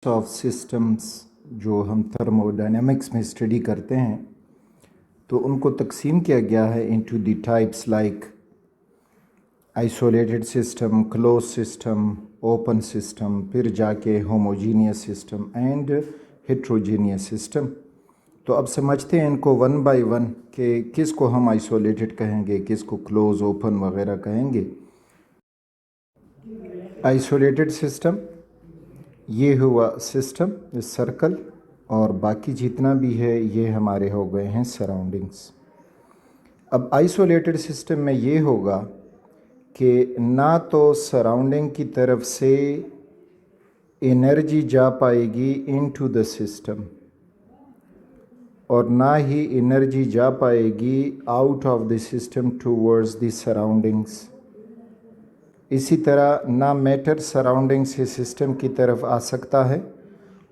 Of systems जो हम thermodynamics में स्टडी करते हैं तो उनको तकसीम किया गया है into the types like isolated system, close system, open system, फिर जाके homogeneous system and heterogeneous system. तो अब समझते हैं इनको वन बाय वन कि किस को हम आइसोलेटेड कहेंगे, किस को क्लोज, ओपन वगैरह कहेंगे। आइसोलेटेड सिस्टम ये हुआ सिस्टम, इस सर्कल, और बाकी जितना भी है ये हमारे हो गए हैं सराउंडिंग्स। अब आइसोलेटेड सिस्टम में ये होगा कि ना तो सराउंडिंग की तरफ से एनर्जी जा पाएगी इनटू द सिस्टम और ना ही एनर्जी जा पाएगी out of the system towards the surroundings. इसी तरह ना मैटर सराउंडिंग से सिस्टम की तरफ आ सकता है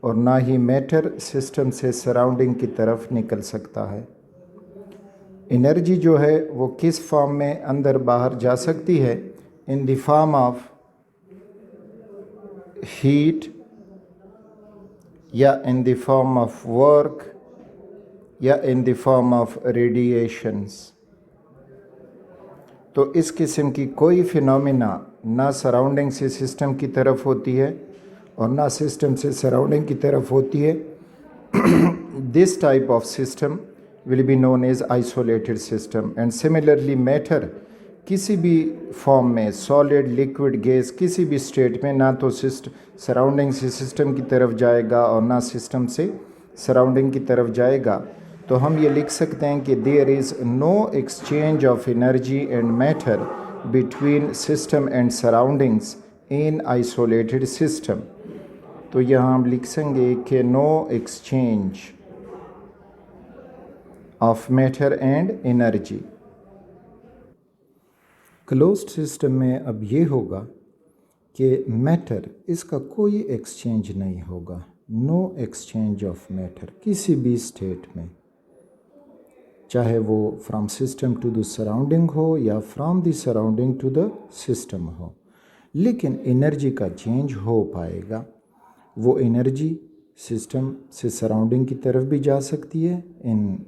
और ना ही मैटर सिस्टम से सराउंडिंग की तरफ निकल सकता है। एनर्जी जो है वो किस फॉर्म में अंदर बाहर जा सकती है? In the form of heat या in the form of work या in the form of radiations. तो इस किस्म की कोई फिनोमिना ना सराउंडिंग से सिस्टम की तरफ होती है और ना सिस्टम से सराउंडिंग की तरफ होती है। This type of system will be known as isolated system. And similarly matter किसी भी फॉर्म में, सॉलिड, लिक्विड, गैस, किसी भी स्टेट में ना तो सराउंडिंग से सिस्टम की तरफ जाएगा और ना सिस्टम से सराउंडिंग की तरफ जाएगा। तो हम ये लिख सकते हैं कि there is no exchange of energy and matter between system and surroundings in isolated system. तो यहाँ हम लिख सकेंगे कि no exchange of matter and energy. Closed system में अब ये होगा कि मैटर, इसका कोई एक्सचेंज नहीं होगा। नो एक्सचेंज ऑफ मैटर किसी भी स्टेट में, चाहे वो from system to the surrounding हो या from the surrounding to the system हो, लेकिन एनर्जी का चेंज हो पाएगा। वो एनर्जी सिस्टम से सराउंडिंग की तरफ भी जा सकती है in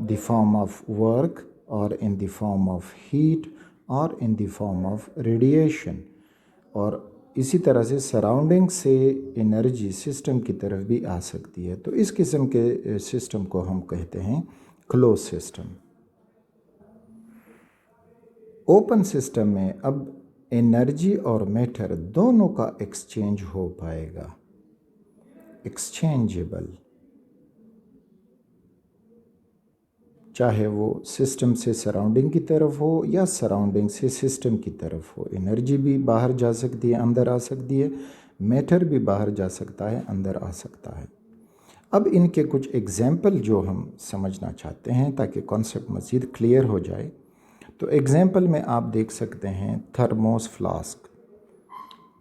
the form of work और in the form of heat और in the form of radiation, और इसी तरह से सराउंडिंग से एनर्जी सिस्टम की तरफ भी आ सकती है। तो इस किस्म के सिस्टम को हम कहते हैं क्लोज सिस्टम। ओपन सिस्टम में अब एनर्जी और मैटर दोनों का एक्सचेंज हो पाएगा, एक्सचेंजेबल, चाहे वो सिस्टम से सराउंडिंग की तरफ हो या सराउंडिंग से सिस्टम की तरफ हो। एनर्जी भी बाहर जा सकती है, अंदर आ सकती है, मैटर भी बाहर जा सकता है, अंदर आ सकता है। अब इनके कुछ एग्जाम्पल जो हम समझना चाहते हैं ताकि कॉन्सेप्ट मज़ीद क्लियर हो जाए, तो एग्जाम्पल में आप देख सकते हैं थर्मोस फ्लास्क।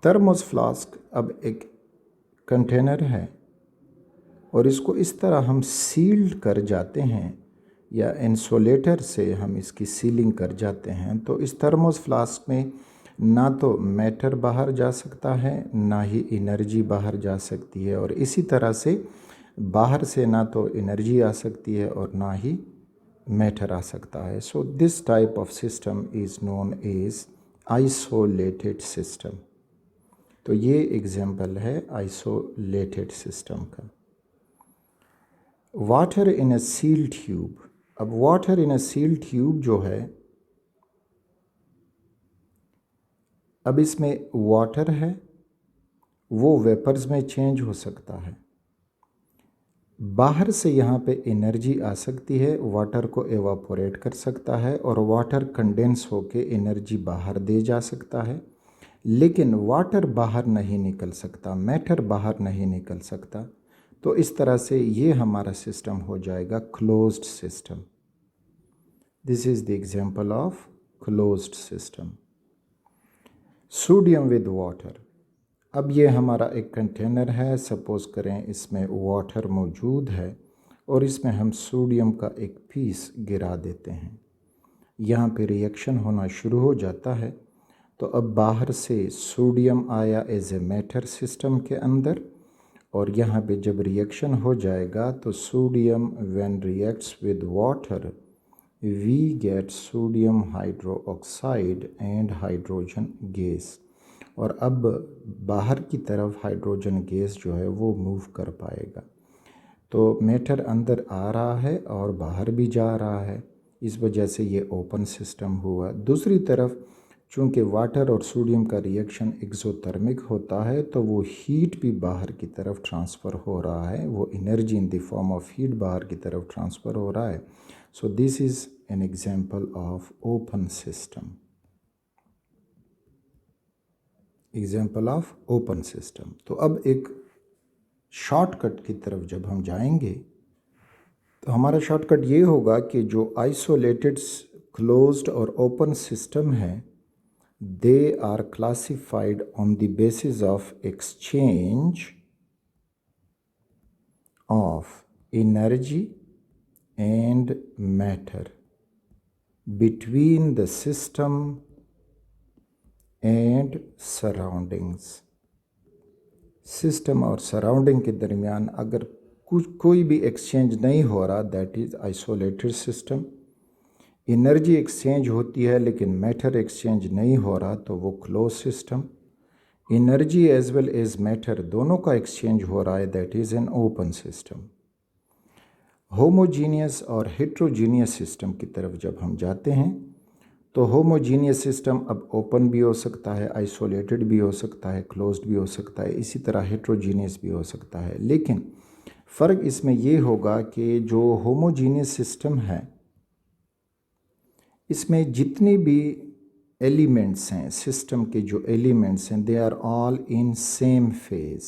थर्मोस फ्लास्क अब एक कंटेनर है और इसको इस तरह हम सील्ड कर जाते हैं या इंसुलेटर से हम इसकी सीलिंग कर जाते हैं। तो इस थर्मोस फ्लास्क में ना तो मैटर बाहर जा सकता है, ना ही एनर्जी बाहर जा सकती है, और इसी तरह से बाहर से ना तो एनर्जी आ सकती है और ना ही मैटर आ सकता है। So this type of system is known as isolated system. तो ये एग्जाम्पल है आइसोलेटेड सिस्टम का। Water in a seal tube. अब water in a seal tube जो है, अब इसमें वाटर है, वो वेपर्स में चेंज हो सकता है। बाहर से यहाँ पे एनर्जी आ सकती है, वाटर को एवापोरेट कर सकता है और वाटर कंडेंस होके एनर्जी बाहर दे जा सकता है, लेकिन वाटर बाहर नहीं निकल सकता, मैटर बाहर नहीं निकल सकता। तो इस तरह से ये हमारा सिस्टम हो जाएगा closed system. This is the example of closed system. Sodium with water. अब ये हमारा एक कंटेनर है, सपोज़ करें इसमें वाटर मौजूद है और इसमें हम सोडियम का एक पीस गिरा देते हैं। यहाँ पे रिएक्शन होना शुरू हो जाता है। तो अब बाहर से सोडियम आया एज ए मैटर सिस्टम के अंदर और यहाँ पे जब रिएक्शन हो जाएगा तो sodium when reacts with water we get sodium hydroxide and hydrogen gas. और अब बाहर की तरफ हाइड्रोजन गैस जो है वो मूव कर पाएगा। तो मैटर अंदर आ रहा है और बाहर भी जा रहा है, इस वजह से ये ओपन सिस्टम हुआ। दूसरी तरफ चूँकि वाटर और सोडियम का रिएक्शन एक्सोथर्मिक होता है तो वो हीट भी बाहर की तरफ ट्रांसफ़र हो रहा है, वो energy in the form of heat बाहर की तरफ ट्रांसफ़र हो रहा है। So this is an example of open system. Example of open system. तो अब एक शॉर्टकट की तरफ जब हम जाएंगे तो हमारा शॉर्टकट ये होगा कि जो आइसोलेटेड क्लोज्ड और ओपन सिस्टम है they are classified on the basis of exchange of energy and matter between the system and surroundings। System और सराउंडिंग के दरमियान अगर कोई भी एक्सचेंज नहीं हो रहा, that is isolated system. Energy exchange होती है लेकिन मैटर एक्सचेंज नहीं हो रहा तो वो close system. Energy as well as matter दोनों का एक्सचेंज हो रहा है, that is an open system. Homogeneous और हेट्रोजीनियस सिस्टम की तरफ जब हम जाते हैं तो होमोजीनियस सिस्टम अब ओपन भी हो सकता है, आइसोलेटेड भी हो सकता है, क्लोज्ड भी हो सकता है, इसी तरह हेट्रोजीनियस भी हो सकता है। लेकिन फ़र्क इसमें ये होगा कि जो होमोजीनियस सिस्टम है इसमें जितनी भी एलिमेंट्स हैं, सिस्टम के जो एलिमेंट्स हैं, they are all in same phase.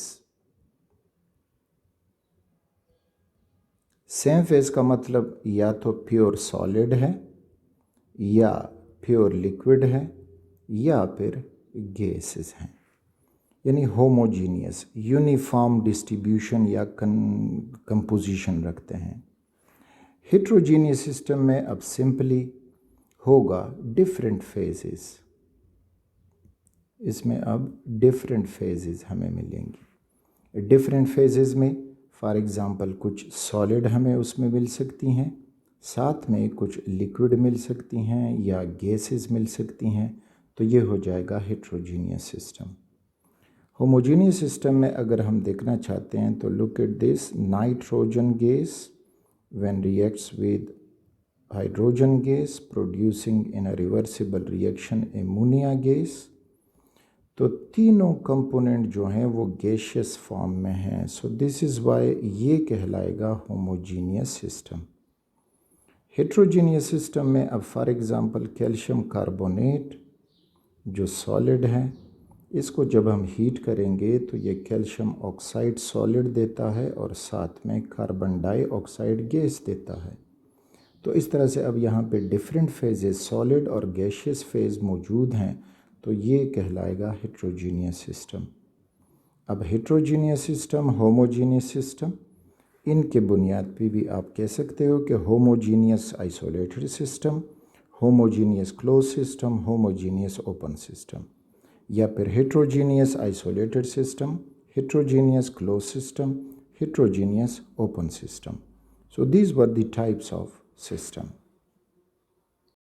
Same phase का मतलब या तो प्योर सॉलिड है या प्योर लिक्विड है या फिर गैसेस हैं, यानी होमोजीनियस यूनिफॉर्म डिस्ट्रीब्यूशन या कंपोजिशन रखते हैं। हेट्रोजीनियस सिस्टम में अब सिंपली होगा डिफरेंट फेजेस, इसमें अब डिफरेंट फेजेस हमें मिलेंगी। डिफरेंट फेजेस में फॉर एग्ज़ाम्पल कुछ सॉलिड हमें उसमें मिल सकती हैं, साथ में कुछ लिक्विड मिल सकती हैं या गैसेस मिल सकती हैं, तो ये हो जाएगा हेट्रोजीनियस सिस्टम। होमोजीनियस सिस्टम में अगर हम देखना चाहते हैं तो look at this, nitrogen gas when reacts with hydrogen gas producing in a reversible reaction ammonia gas. तो तीनों कंपोनेंट जो हैं वो गैशियस फॉर्म में हैं। सो दिस इज़ वाई ये कहलाएगा होमोजीनियस सिस्टम। हेट्रोजीनियस सिस्टम में अब फॉर एग्ज़ाम्पल कैल्शियम कार्बोनेट जो सॉलिड है, इसको जब हम हीट करेंगे तो ये कैल्शियम ऑक्साइड सॉलिड देता है और साथ में कार्बन डाइऑक्साइड गैस देता है। तो इस तरह से अब यहाँ पे डिफरेंट फेजेस सॉलिड और गैशियस फेज मौजूद हैं, तो ये कहलाएगा हेट्रोजीनियस सिस्टम। अब हेट्रोजीनियस सिस्टम, होमोजीनियस सिस्टम, इनके बुनियाद पे भी आप कह सकते हो कि homogeneous isolated system, homogeneous close system, homogeneous open system, या फिर heterogeneous isolated system, heterogeneous closed system, heterogeneous open system. So these were the types of system.